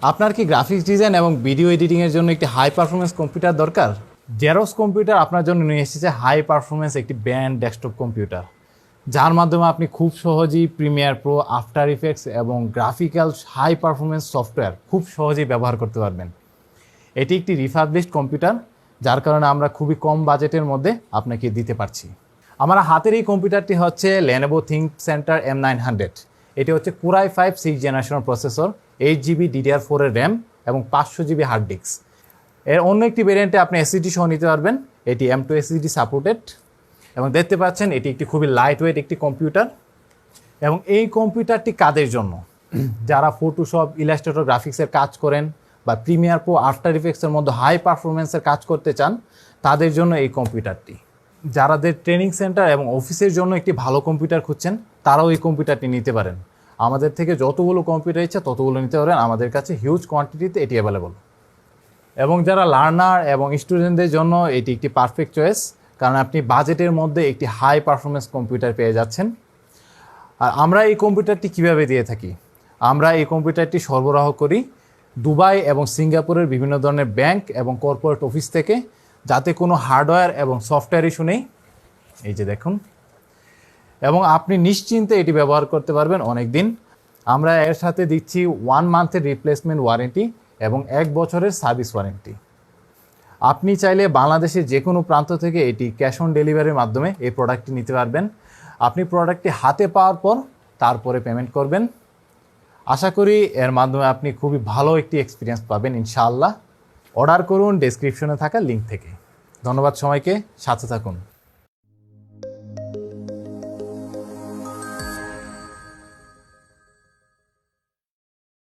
আপনার কি graphics design এবং ভিডিও এডিটিংয়ের জন্য একটি হাই পারফরমেন্স কম্পিউটার দরকার? জেরক্স কম্পিউটার আপনার জন্য নিয়ে এসেছে হাই পারফরমেন্স একটি ব্র্যান্ড ডেস্কটপ কম্পিউটার, যার মাধ্যমে আপনি খুব সহজেই প্রিমিয়ার প্রো, আফটার ইফেক্টস এবং গ্রাফিক্যাল হাই পারফরমেন্স সফটওয়্যার খুব সহজেই ব্যবহার করতে পারবেন। এটি একটি রিফারবিশড কম্পিউটার, যার কারণে আমরা খুবই কম বাজেটের মধ্যে আপনাকে দিতে পারছি। আমার হাতের এই কম্পিউটারটি হচ্ছে Lenovo ThinkCentre M900। এটি হচ্ছে Core i5 6th generation processor, 8GB DDR4 এর র্যাম এবং 500GB হার্ড ডিস্ক। এর অন্য একটি ভেরিয়েন্টে আপনি এসএসডি সহ নিতে পারবেন। এটি M.2 SSD সাপোর্টেড এবং দেখতে পাচ্ছেন এটি একটি খুবই লাইট ওয়েট একটি কম্পিউটার। এবং এই কম্পিউটারটি কাদের জন্য? যারা ফটোশপ, ইলাস্ট্রেটর, গ্রাফিক্সের কাজ করেন বা প্রিমিয়ার প্রো, আফটার ইফেক্টসের মধ্যে হাই পারফরমেন্সের কাজ করতে চান, তাদের জন্য এই কম্পিউটারটি। যারাদের ট্রেনিং সেন্টার এবং অফিসের জন্য একটি ভালো কম্পিউটার খুঁজছেন, তারাও এই কম্পিউটারটি নিতে পারেন। আমাদের থেকে যতগুলো কম্পিউটার ইচ্ছা ততগুলো নিতে পারেন, আমাদের কাছে হিউজ কোয়ান্টিটিতে এটি অ্যাভেলেবল। এবং যারা লার্নার এবং স্টুডেন্টদের জন্য এটি একটি পারফেক্ট চয়েস, কারণ আপনি বাজেটের মধ্যে একটি হাই পারফরমেন্স কম্পিউটার পেয়ে যাচ্ছেন। আর আমরা এই কম্পিউটারটি কিভাবে দিয়ে থাকি? আমরা এই কম্পিউটারটি সরবরাহ করি দুবাই এবং সিঙ্গাপুরের বিভিন্ন ধরনের ব্যাংক এবং কর্পোরেট অফিস থেকে, যাতে কোনো হার্ডওয়্যার এবং সফটওয়্যার ইস্যু নেই। এই যে দেখুন, এবং আপনি নিশ্চিন্তে এটি ব্যবহার করতে পারবেন অনেক দিন। আমরা এর সাথে দিচ্ছি 1 মান্থের রিপ্লেসমেন্ট ওয়ারেন্টি এবং 1 বছরের সার্ভিস ওয়ারেন্টি। আপনি চাইলে বাংলাদেশের যে কোনো প্রান্ত থেকে এটি ক্যাশ অন ডেলিভারির মাধ্যমে এই প্রোডাক্টটি নিতে পারবেন। আপনি প্রোডাক্টটি হাতে পাওয়ার পর তারপরে পেমেন্ট করবেন। আশা করি এর মাধ্যমে আপনি খুবই ভালো একটি এক্সপিরিয়েন্স পাবেন ইনশাআল্লাহ। অর্ডার করুন ডেসক্রিপশনে থাকা লিঙ্ক থেকে। ধন্যবাদ সবাইকে, সাথে থাকুন।